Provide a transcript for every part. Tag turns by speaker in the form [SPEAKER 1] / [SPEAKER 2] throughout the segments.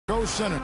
[SPEAKER 1] Goes center.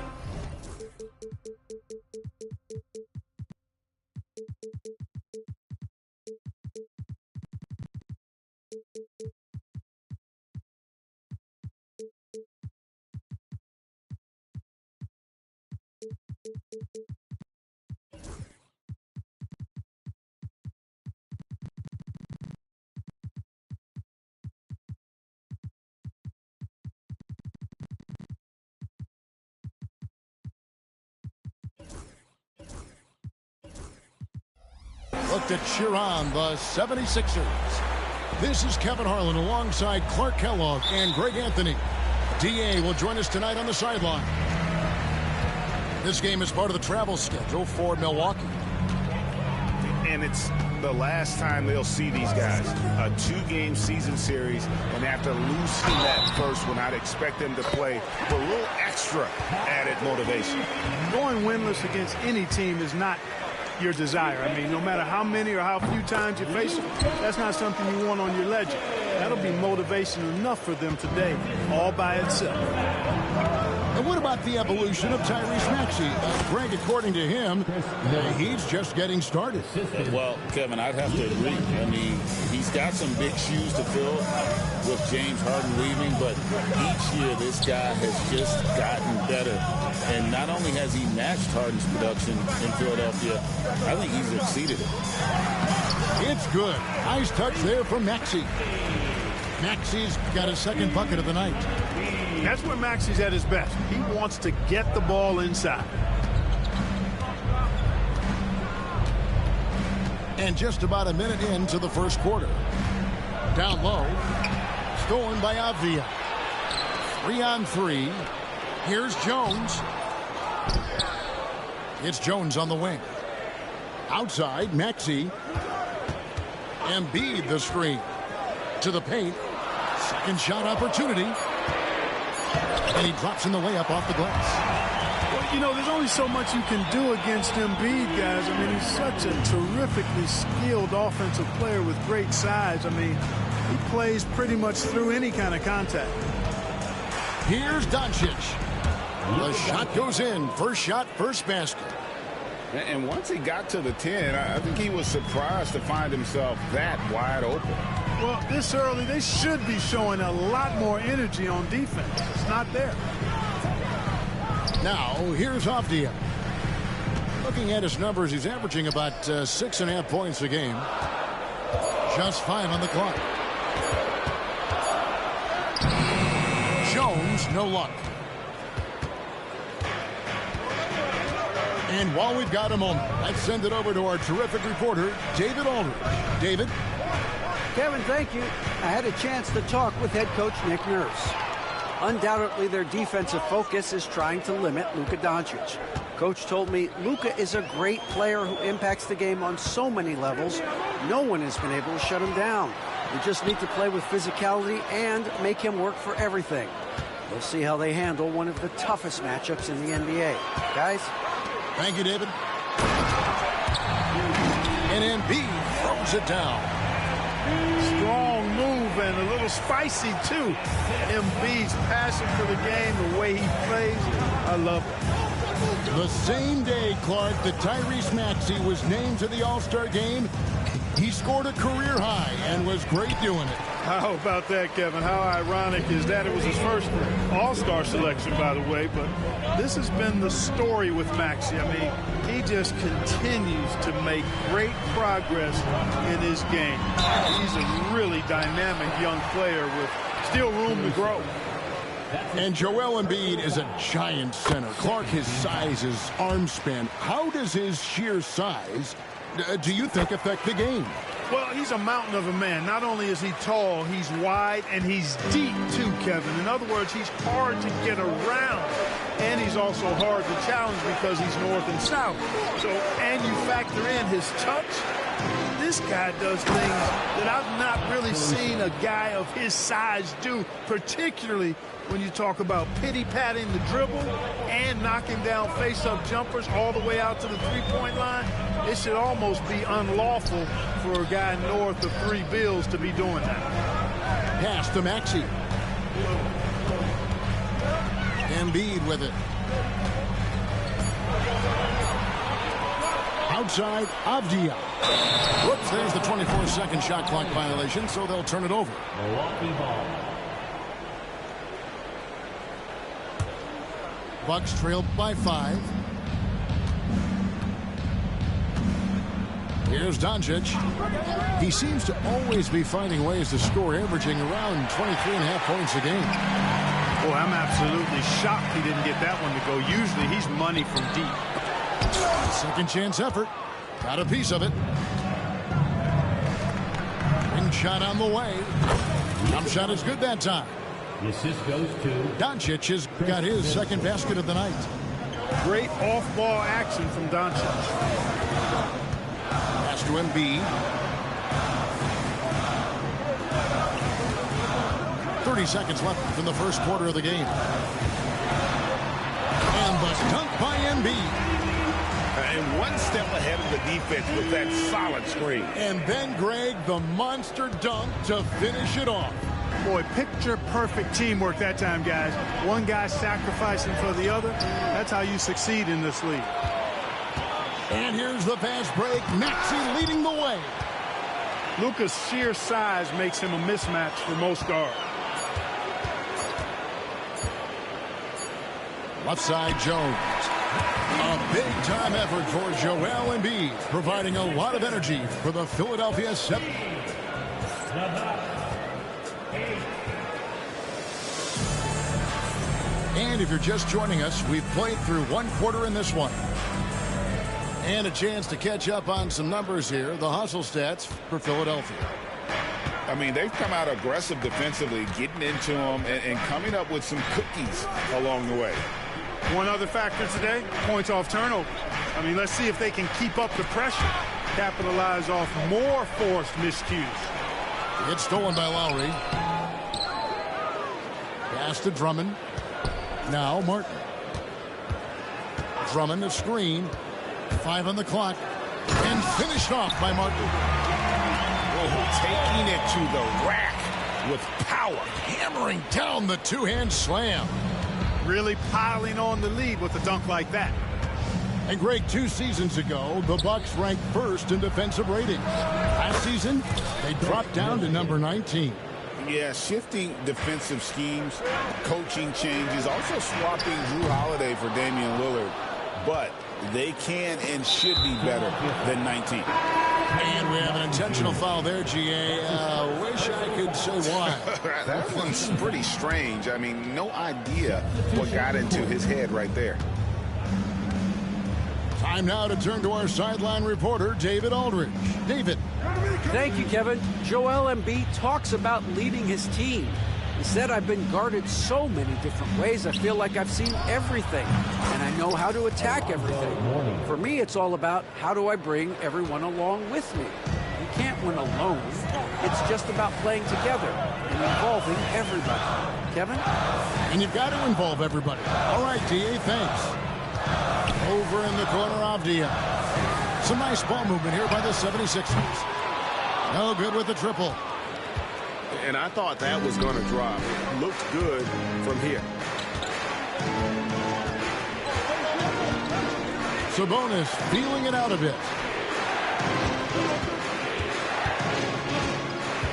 [SPEAKER 1] Look to cheer on the 76ers. This is Kevin Harlan alongside Clark Kellogg and Greg Anthony. DA will join us tonight on the sideline. This game is part of the travel schedule for Milwaukee.
[SPEAKER 2] And it's the last time they'll see these guys. A 2-game season series, and after losing that first one, I'd expect them to play with a little extra added motivation.
[SPEAKER 3] Going winless against any team is not your desire. I mean, no matter how many or how few times you face them, that's not something you want on your ledger. That'll be motivation enough for them today, all by itself.
[SPEAKER 1] And what about the evolution of Tyrese Maxey? Greg, according to him, he's just getting started.
[SPEAKER 4] Well, Kevin, I'd have to agree. I mean, he's got some big shoes to fill with James Harden leaving, but each year this guy has just gotten better. And not only has he matched Harden's production in Philadelphia, I think he's exceeded it.
[SPEAKER 1] It's good. Nice touch there from Maxey. Maxey's got his second bucket of the night.
[SPEAKER 3] That's where Maxey's at his best. He wants to get the ball inside.
[SPEAKER 1] And just about a minute into the first quarter. Down low. Stolen by Avdia. 3-on-3. Here's Jones. It's Jones on the wing. Outside, Maxey. Embiid the screen. To the paint. Second shot opportunity. And he drops in the layup off the glass.
[SPEAKER 3] Well, you know, there's only so much you can do against Embiid, guys. I mean, he's such a terrifically skilled offensive player with great size. I mean, he plays pretty much through any kind of contact.
[SPEAKER 1] Here's Doncic. The shot goes in. First shot, first basket.
[SPEAKER 2] And once he got to the 10, I think he was surprised to find himself that wide open.
[SPEAKER 3] Well, this early, they should be showing a lot more energy on defense. It's not there.
[SPEAKER 1] Now, here's Avdia. Looking at his numbers, he's averaging about 6.5 points a game. Just 5 on the clock. Jones, no luck. And while we've got a moment, let's send it over to our terrific reporter, David Aldridge. David?
[SPEAKER 5] Kevin, thank you. I had a chance to talk with head coach Nick Nurse. Undoubtedly, their defensive focus is trying to limit Luka Doncic. Coach told me Luka is a great player who impacts the game on so many levels. No one has been able to shut him down. We just need to play with physicality and make him work for everything. We'll see how they handle one of the toughest matchups in the NBA. Guys?
[SPEAKER 1] Thank you, David. And Embiid throws it down.
[SPEAKER 3] Strong move and a little spicy, too. Embiid's passion for the game, the way he plays, I love it.
[SPEAKER 1] The same day, Clark, that Tyrese Maxey was named to the All-Star game, he scored a career high and was great doing it.
[SPEAKER 3] How about that, Kevin? How ironic is that? It was his first All-Star selection, by the way, but this has been the story with Maxey. I mean, he just continues to make great progress in his game. He's a really dynamic young player with still room to grow.
[SPEAKER 1] And Joel Embiid is a giant center. Clark, his size, his arm span. How does his sheer size, do you think, affect the game?
[SPEAKER 3] Well, he's a mountain of a man. Not only is he tall, he's wide, and he's deep, too, Kevin. In other words, he's hard to get around. And he's also hard to challenge because he's north and south. So, and you factor in his touch. This guy does things that I've not really seen a guy of his size do, particularly when you talk about pity-patting the dribble and knocking down face-up jumpers all the way out to the three-point line. It should almost be unlawful for a guy north of 3 bills to be doing that.
[SPEAKER 1] Pass to Maxey. Embiid with it. Outside, Avdia. Whoops, there's the 24-second shot clock violation, so they'll turn it over.
[SPEAKER 6] Milwaukee ball.
[SPEAKER 1] Bucks trailed by 5. Here's Doncic. He seems to always be finding ways to score, averaging around 23.5 points a game.
[SPEAKER 3] Boy, I'm absolutely shocked he didn't get that one to go. Usually he's money from deep.
[SPEAKER 1] Second chance effort. Got a piece of it. Ring shot on the way. Jump shot is good that time.
[SPEAKER 6] The assist goes to
[SPEAKER 1] Doncic has got his second basket of the night.
[SPEAKER 3] Great off-ball action from Doncic.
[SPEAKER 1] Pass to Embiid. 30 seconds left in the first quarter of the game. And the dunk by Embiid.
[SPEAKER 2] And one step ahead of the defense with that solid screen.
[SPEAKER 1] And then, Greg, the monster dunk to finish it off.
[SPEAKER 3] Boy, picture-perfect teamwork that time, guys. One guy sacrificing for the other. That's how you succeed in this league.
[SPEAKER 1] And here's the fast break. Maxey leading the way.
[SPEAKER 3] Luka's sheer size makes him a mismatch for most guards.
[SPEAKER 1] Left side, Jones. A big-time effort for Joel Embiid, providing a lot of energy for the Philadelphia 7ers. And if you're just joining us, we've played through one quarter in this one. And a chance to catch up on some numbers here, the hustle stats for Philadelphia.
[SPEAKER 2] I mean, they've come out aggressive defensively, getting into them and coming up with some cookies along the way.
[SPEAKER 3] One other factor today, points off turnover. I mean, let's see if they can keep up the pressure, capitalize off more forced miscues.
[SPEAKER 1] It's stolen by Lowry. Pass to Drummond. Now Martin. Drummond a screen. 5 on the clock. And finished off by Martin.
[SPEAKER 2] Oh, taking it to the rack with power.
[SPEAKER 1] Hammering down the two-hand slam.
[SPEAKER 3] Really piling on the lead with a dunk like that.
[SPEAKER 1] And Greg, 2 seasons ago, the Bucks ranked first in defensive ratings. Last season, they dropped down to number 19.
[SPEAKER 2] Yeah, shifting defensive schemes, coaching changes, also swapping Drew Holiday for Damian Lillard. But they can and should be better than 19.
[SPEAKER 1] And we have an intentional foul there, GA. Wish I could say why.
[SPEAKER 2] That one's pretty strange. I mean, no idea what got into his head right there.
[SPEAKER 1] Time now to turn to our sideline reporter, David Aldridge. David.
[SPEAKER 5] Thank you, Kevin. Joel Embiid talks about leading his team. He said, I've been guarded so many different ways. I feel like I've seen everything, and I know how to attack everything. For me, it's all about how do I bring everyone along with me. You can't win alone. It's just about playing together and involving everybody. Kevin?
[SPEAKER 1] And you've got to involve everybody. All right, DA, thanks. Over in the corner, Avdia. Some nice ball movement here by the 76ers. No good with the triple.
[SPEAKER 2] And I thought that was going to drop. It looked good from here.
[SPEAKER 1] Sabonis feeling it out a bit.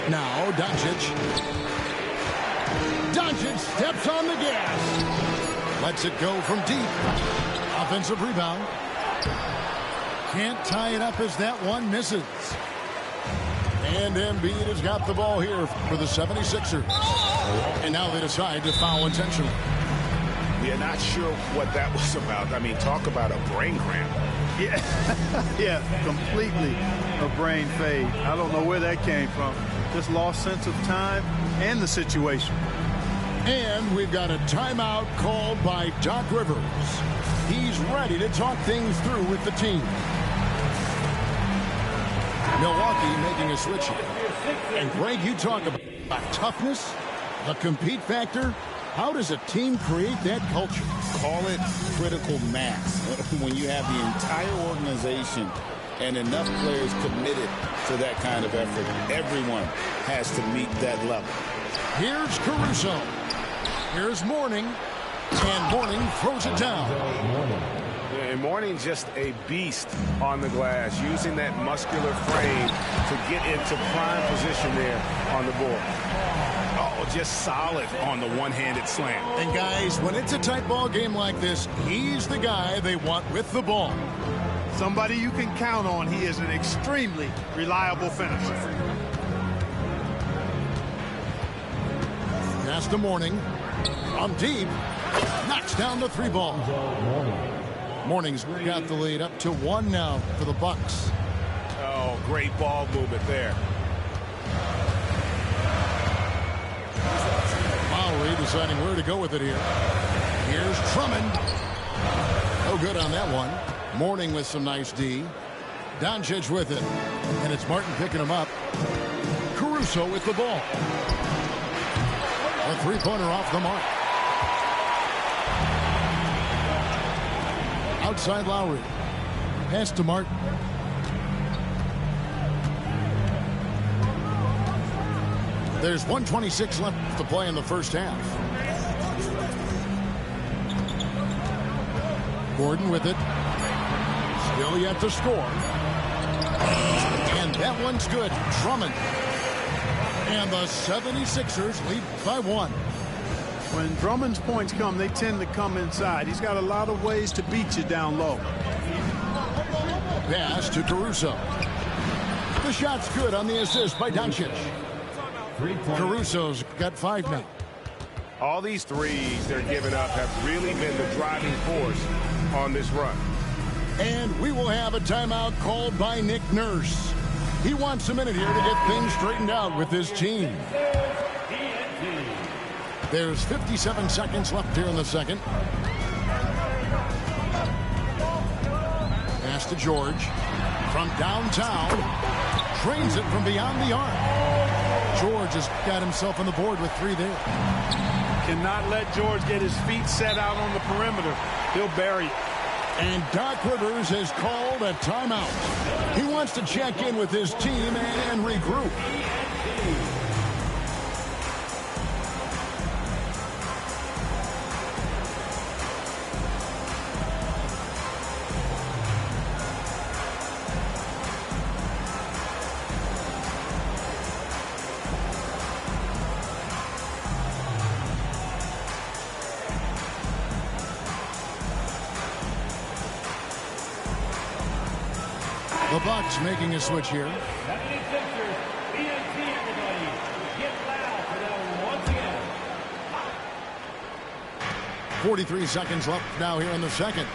[SPEAKER 1] Now Doncic. Doncic steps on the gas. Lets it go from deep. Offensive rebound. Can't tie it up as that one misses. And Embiid has got the ball here for the 76ers. And now they decide to foul intentionally.
[SPEAKER 2] Yeah, not sure what that was about. I mean, talk about a brain cramp.
[SPEAKER 3] Yeah, completely a brain fade. I don't know where that came from. Just lost sense of time and the situation.
[SPEAKER 1] And we've got a timeout called by Doc Rivers. He's ready to talk things through with the team. Milwaukee making a switch here. And Greg, you talk about toughness, the compete factor. How does a team create that culture?
[SPEAKER 4] Call it critical mass. When you have the entire organization and enough players committed to that kind of effort, everyone has to meet that level.
[SPEAKER 1] Here's Caruso. Here's Mourning. And Mourning throws it down.
[SPEAKER 2] And Mourning's just a beast on the glass, using that muscular frame to get into prime position there on the board. Oh, just solid on the one-handed slam.
[SPEAKER 1] And guys, when it's a tight ball game like this, he's the guy they want with the ball.
[SPEAKER 3] Somebody you can count on. He is an extremely reliable finisher.
[SPEAKER 1] Pass to Mourning. From deep. Knocks down the 3 ball. Mourning's got the lead up to 1 now for the Bucks.
[SPEAKER 2] Oh, great ball movement there.
[SPEAKER 1] Lowry deciding where to go with it here. Here's Drummond. No good on that one. Mourning with some nice D. Doncic with it. And it's Martin picking him up. Caruso with the ball. A 3-pointer off the mark. Outside Lowry. Pass to Martin. There's 1:26 left to play in the first half. Gordon with it. Still yet to score. And that one's good. Drummond. And the 76ers lead by 1.
[SPEAKER 3] When Drummond's points come, they tend to come inside. He's got a lot of ways to beat you down low.
[SPEAKER 1] Pass to Caruso. The shot's good on the assist by Doncic. Caruso's got 5 now.
[SPEAKER 2] All these threes they're giving up have really been the driving force on this run.
[SPEAKER 1] And we will have a timeout called by Nick Nurse. He wants a minute here to get things straightened out with his team. There's 57 seconds left here in the second. Pass to George. From downtown. Drains it from beyond the arc. George has got himself on the board with 3 there.
[SPEAKER 3] Cannot let George get his feet set out on the perimeter. He'll bury it.
[SPEAKER 1] And Doc Rivers has called a timeout. He wants to check in with his team and regroup. The Bucks making a switch here. 43 seconds left now here in the second.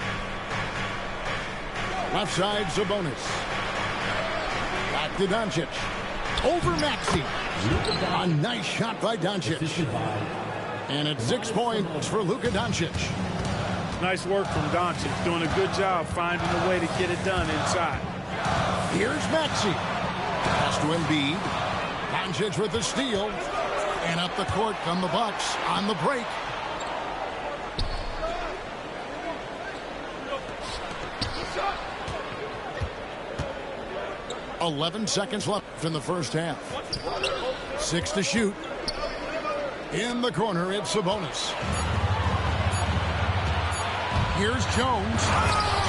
[SPEAKER 1] Left side, Sabonis. Back to Doncic. Over Maxey. A nice shot by Doncic. And it's 6 points for Luka Doncic.
[SPEAKER 3] Nice work from Doncic. Doing a good job finding a way to get it done inside.
[SPEAKER 1] Here's Maxey. Pass to Embiid. Doncic with the steal. And up the court come the Bucks on the break. .11 seconds left in the first half. 6 to shoot. In the corner, it's Sabonis. Here's Jones.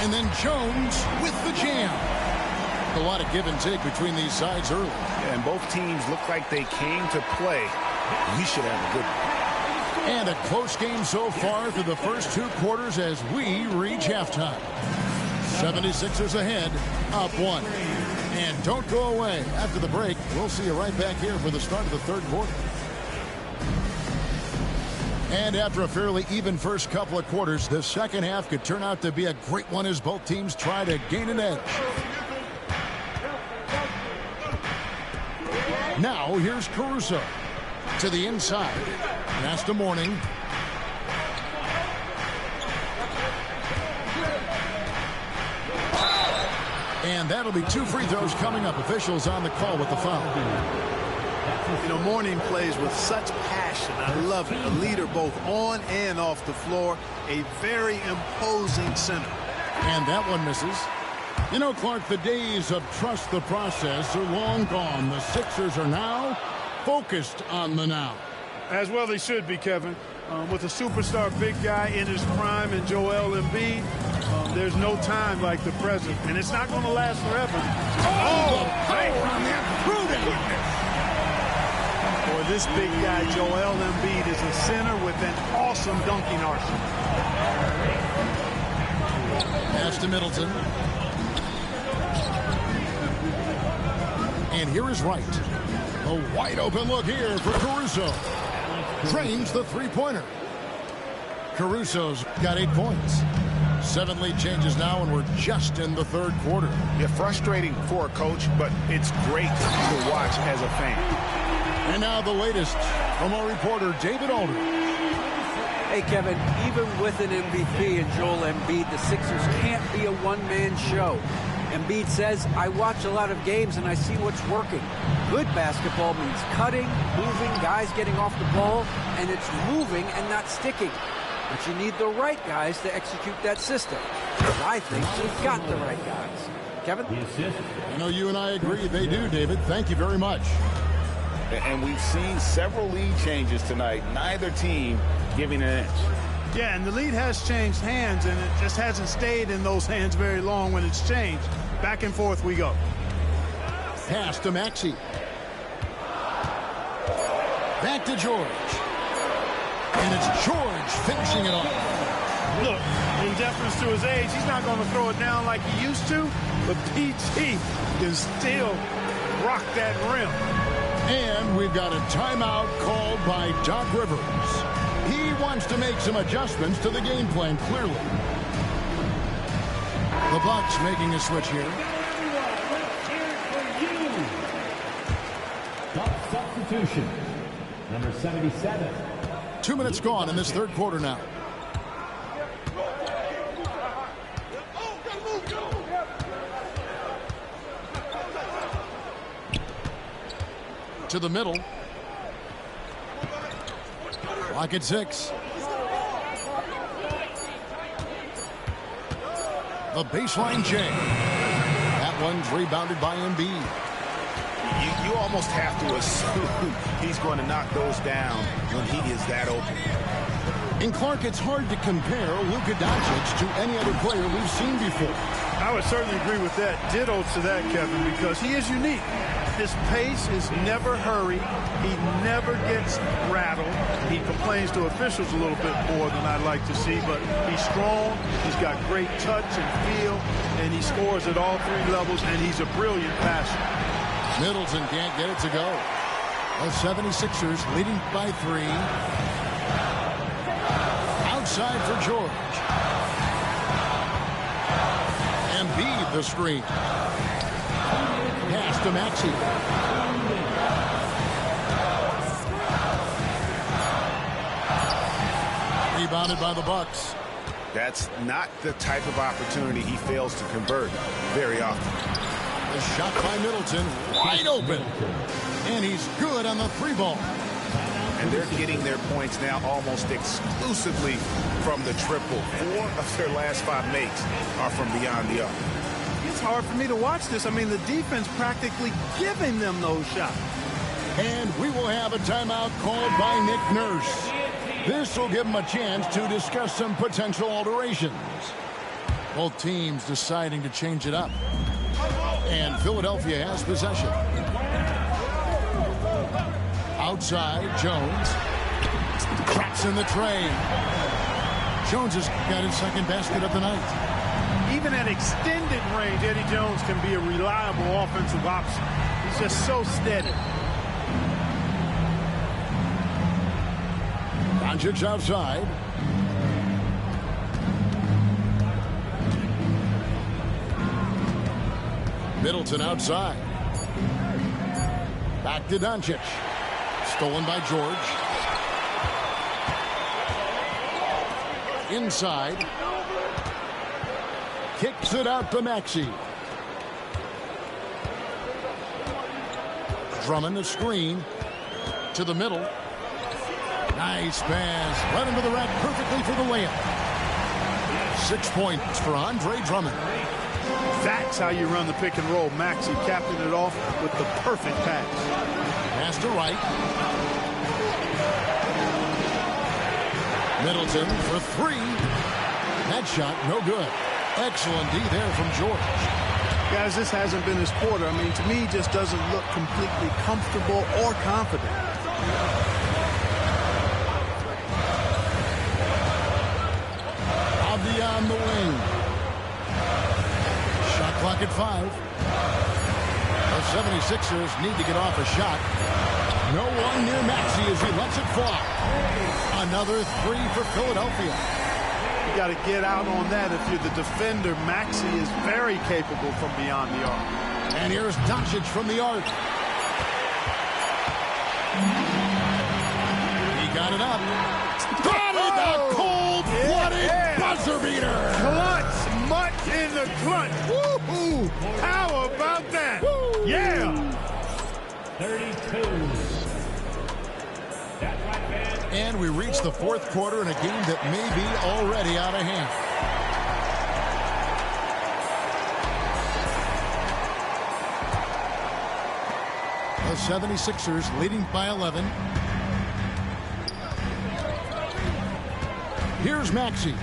[SPEAKER 1] And then Jones with the jam. A lot of give and take between these sides early.
[SPEAKER 2] And both teams look like they came to play. We should have a good one.
[SPEAKER 1] And a close game so far through the first 2 quarters as we reach halftime. 76ers ahead, up 1. And don't go away. After the break, we'll see you right back here for the start of the third quarter. And after a fairly even first couple of quarters, the second half could turn out to be a great one as both teams try to gain an edge. Now, here's Caruso. To the inside. Pass to Mourning. And that'll be 2 free throws coming up. Officials on the call with the foul.
[SPEAKER 3] You know, Mourning plays with such passion. I love it. A leader both on and off the floor. A very imposing center.
[SPEAKER 1] And that one misses. You know, Clark, the days of trust the process are long gone. The Sixers are now focused on the now.
[SPEAKER 3] As well they should be, Kevin. With a superstar big guy in his prime in Joel Embiid, there's no time like the present, and it's not going to last forever.
[SPEAKER 2] Oh, power on that prudent.
[SPEAKER 3] Boy, this big guy, Joel Embiid, is a center with an awesome dunking arsenal.
[SPEAKER 1] Pass to Middleton. And here is Wright. A wide open look here for Caruso. Drains the three-pointer. Caruso's got 8 points. 7 lead changes now, and we're just in the third quarter.
[SPEAKER 2] Yeah, frustrating for a coach, but it's great to watch as a fan.
[SPEAKER 1] And now the latest from our reporter, David Aldridge.
[SPEAKER 5] Hey, Kevin, even with an MVP and Joel Embiid, the Sixers can't be a one-man show. Embiid says, I watch a lot of games and I see what's working. Good basketball means cutting, moving, guys getting off the ball, and it's moving and not sticking. But you need the right guys to execute that system. I think you've got the right guys. Kevin?
[SPEAKER 1] I know you and I agree they do, David. Thank you very much.
[SPEAKER 4] And we've seen several lead changes tonight. Neither team giving an inch.
[SPEAKER 3] Yeah, and the lead has changed hands, and it just hasn't stayed in those hands very long when it's changed. Back and forth we go.
[SPEAKER 1] Pass to Maxey. Back to George. And it's George finishing it off.
[SPEAKER 3] Look, in deference to his age, he's not going to throw it down like he used to, but PG can still rock that rim.
[SPEAKER 1] And we've got a timeout called by Doc Rivers. He wants to make some adjustments to the game plan, clearly. The Bucks making a switch here.
[SPEAKER 6] Substitution. Number 77.
[SPEAKER 1] 2 minutes gone in this third quarter now. To the middle. Clock at 6. The baseline J. That one's rebounded by Embiid.
[SPEAKER 2] You almost have to assume he's going to knock those down when he is that open.
[SPEAKER 1] And Clark, it's hard to compare Luka Doncic to any other player we've seen before.
[SPEAKER 3] I would certainly agree with that. Ditto to that, Kevin, because he is unique. His pace is never hurried. He never gets rattled. He complains to officials a little bit more than I'd like to see, but he's strong. He's got great touch and feel, and he scores at all 3 levels, and he's a brilliant passer.
[SPEAKER 1] Middleton can't get it to go. The 76ers leading by 3. Outside for George. Embiid the screen. Pass to Maxey. Rebounded by the Bucks.
[SPEAKER 2] That's not the type of opportunity he fails to convert very often.
[SPEAKER 1] The shot by Middleton, wide open. And he's good on the 3-ball.
[SPEAKER 2] And they're getting their points now almost exclusively from the triple. 4 of their last 5 makes are from beyond the arc.
[SPEAKER 3] It's hard for me to watch this. I mean, the defense practically giving them those shots.
[SPEAKER 1] And we will have a timeout called by Nick Nurse. This will give them a chance to discuss some potential alterations. Both teams deciding to change it up. And Philadelphia has possession. Outside, Jones. Traps in the train. Jones has got his second basket of the night.
[SPEAKER 3] Even at extended range, Eddie Jones can be a reliable offensive option. He's just so steady.
[SPEAKER 1] Doncic outside. Middleton outside. Back to Doncic. Stolen by George. Inside. Kicks it out to Maxey. Drummond a screen. To the middle. Nice pass. Right into the rack perfectly for the layup. 6 points for Andre Drummond.
[SPEAKER 3] That's how you run the pick and roll. Maxey capping it off with the perfect pass.
[SPEAKER 1] Pass to Wright. Middleton for three. That shot, no good. Excellent D there from George.
[SPEAKER 3] Guys, this hasn't been his quarter. I mean, to me, he just doesn't look completely comfortable or confident.
[SPEAKER 1] On the wing. Shot clock at 5. The 76ers need to get off a shot. No one near Maxey as he lets it fly. Another three for Philadelphia.
[SPEAKER 3] You got to get out on that if you're the defender. Maxey is very capable from beyond the arc.
[SPEAKER 1] And here's Doncic from the arc. He got it up. Got it! The cold-blooded buzzer beater.
[SPEAKER 3] Clutch, much in the clutch. Woo-hoo! How about that? Woo. Yeah.
[SPEAKER 6] 32.
[SPEAKER 1] And we reach the fourth quarter in a game that may be already out of hand. The 76ers leading by 11. Here's Maxey.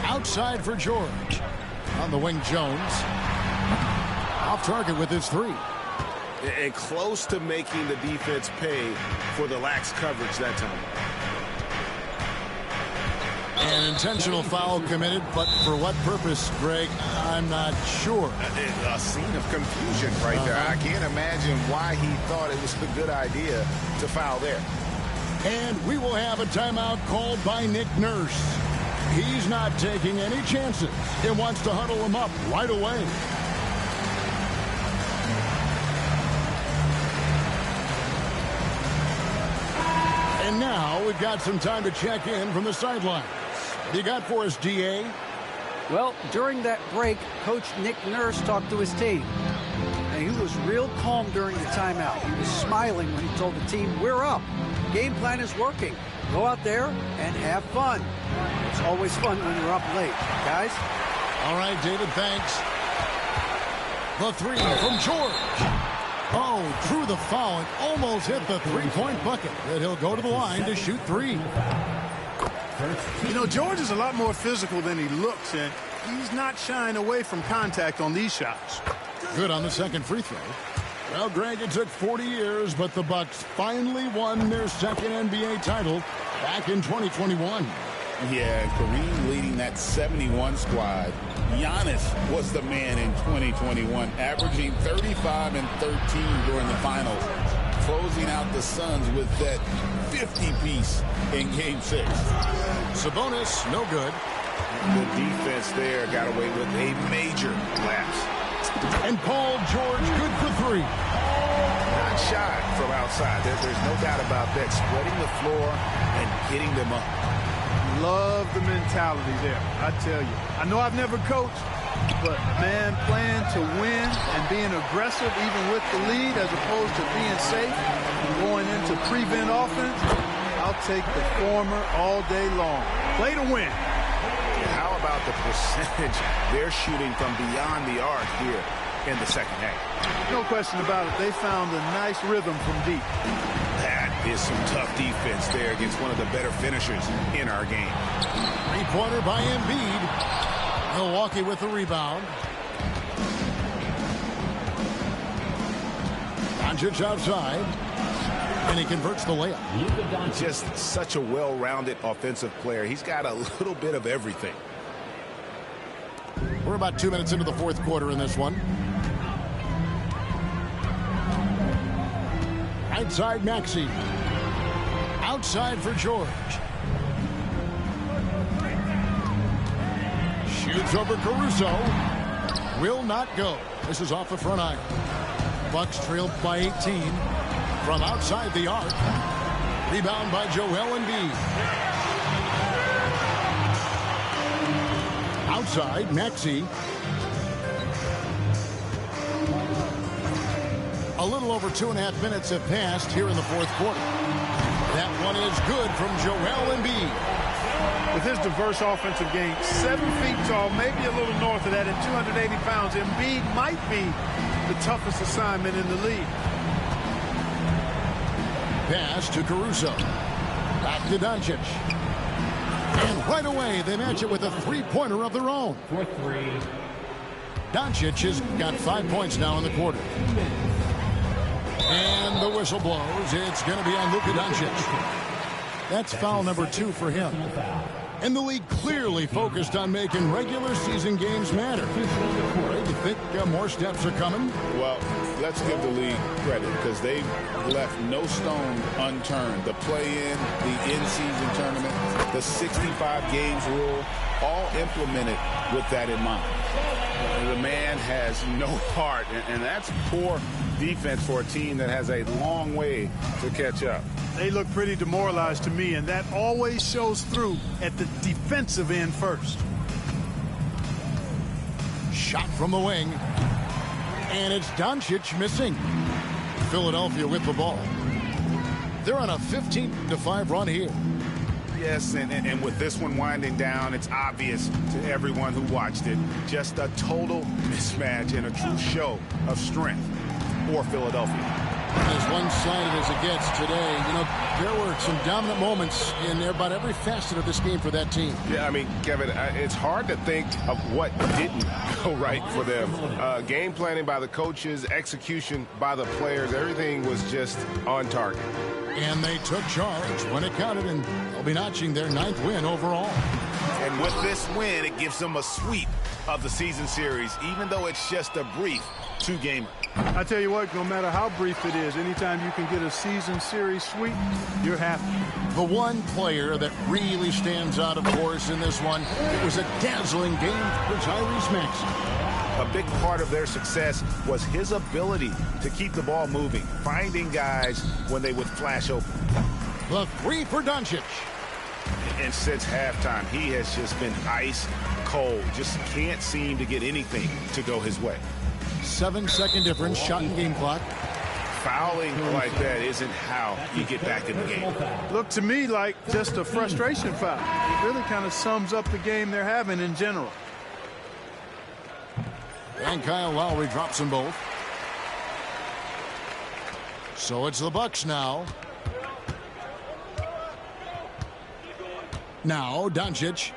[SPEAKER 1] Outside for George. On the wing, Jones. Off target with his three.
[SPEAKER 2] And close to making the defense pay for the lax coverage that time.
[SPEAKER 1] An intentional foul committed, but for what purpose, Greg? I'm not sure.
[SPEAKER 2] A scene of confusion right there. I can't imagine why he thought it was a good idea to foul there.
[SPEAKER 1] And we will have a timeout called by Nick Nurse. He's not taking any chances. He wants to huddle him up right away. And now we've got some time to check in from the sidelines. You got for us, DA?
[SPEAKER 5] Well, during that break, Coach Nick Nurse talked to his team. And he was real calm during the timeout. He was smiling when he told the team, we're up. Game plan is working. Go out there and have fun. It's always fun when you're up late, guys.
[SPEAKER 1] All right, David, thanks. The three from George. Oh, drew the foul and almost hit the three-point bucket. But he'll go to the line to shoot three.
[SPEAKER 3] You know, George is a lot more physical than he looks, and he's not shying away from contact on these shots.
[SPEAKER 1] Good on the second free throw. Well, Greg, it took 40 years, but the Bucks finally won their second NBA title back in 2021.
[SPEAKER 4] Yeah, Kareem leading that 71 squad. Giannis was the man in 2021, averaging 35 and 13 during the finals, closing out the Suns with that 50-piece in Game 6.
[SPEAKER 1] Sabonis, no good.
[SPEAKER 2] The defense there got away with a major lapse.
[SPEAKER 1] And Paul George good for three.
[SPEAKER 2] Not shy from outside. There's no doubt about that. Spreading the floor and getting them up.
[SPEAKER 3] Love the mentality there, I tell you. I know I've never coached, but, man, playing to win and being aggressive even with the lead as opposed to being safe and going into prevent offense, I'll take the former all day long. Play to win.
[SPEAKER 2] How about the percentage they're shooting from beyond the arc here in the second half?
[SPEAKER 3] No question about it. They found a nice rhythm from deep.
[SPEAKER 2] That is some tough defense there against one of the better finishers in our game.
[SPEAKER 1] Three-pointer by Embiid. Milwaukee with the rebound. Doncic outside. And he converts the layup.
[SPEAKER 2] Just such a well-rounded offensive player. He's got a little bit of everything.
[SPEAKER 1] We're about 2 minutes into the fourth quarter in this one. Right side, Maxey. Outside for George. Shoots over Caruso. Will not go. This is off the front iron. Bucks trailed by 18. From outside the arc. Rebound by Joel Embiid. Outside, Maxey. A little over 2.5 minutes have passed here in the fourth quarter. That one is good from Joel Embiid.
[SPEAKER 3] With his diverse offensive game, 7 feet tall, maybe a little north of that, and 280 pounds, Embiid might be the toughest assignment in the league.
[SPEAKER 1] pass to Caruso. Back to Doncic. And right away, they match it with a three-pointer of their own.
[SPEAKER 6] For three.
[SPEAKER 1] Doncic has got 5 points now in the quarter. And the whistle blows. It's going to be on Luka Doncic. That's foul number 2 for him. And the league clearly focused on making regular season games matter. Ray, you think more steps are coming?
[SPEAKER 4] Well, let's give the league credit because they've left no stone unturned. The play-in, the in-season tournament, the 65 games rule, all implemented with that in mind.
[SPEAKER 2] The man has no heart, and that's poor defense for a team that has a long way to catch up.
[SPEAKER 3] They look pretty demoralized to me, and that always shows through at the defensive end first.
[SPEAKER 1] Shot from the wing. And it's Doncic missing. Philadelphia with the ball. They're on a 15-5 run here.
[SPEAKER 2] Yes, and with this one winding down, it's obvious to everyone who watched it. Just a total mismatch and a true show of strength for Philadelphia.
[SPEAKER 1] As one-sided as it gets today, you know, there were some dominant moments in about every facet of this game for that team.
[SPEAKER 2] Yeah, I mean, Kevin, it's hard to think of what didn't go right for them. Game planning by the coaches, execution by the players, everything was just on target.
[SPEAKER 1] And they took charge when it counted, and they'll be notching their 9th win overall.
[SPEAKER 2] And with this win, it gives them a sweep of the season series, even though it's just a brief 2-gamer.
[SPEAKER 3] I tell you what, no matter how brief it is, anytime you can get a season series sweep, you're happy.
[SPEAKER 1] The one player that really stands out, of course, in this one, it was a dazzling game for Tyrese Maxey.
[SPEAKER 2] A big part of their success was his ability to keep the ball moving, finding guys when they would flash open.
[SPEAKER 1] The 3 for Doncic.
[SPEAKER 2] And since halftime, he has just been ice cold. Just can't seem to get anything to go his way.
[SPEAKER 1] 7-second difference, shot and game clock.
[SPEAKER 2] Fouling like that isn't how you get back in the game.
[SPEAKER 3] Looked to me like just a frustration foul. It really kind of sums up the game they're having in general.
[SPEAKER 1] And Kyle Lowry drops them both. So it's the Bucks now. Now Doncic.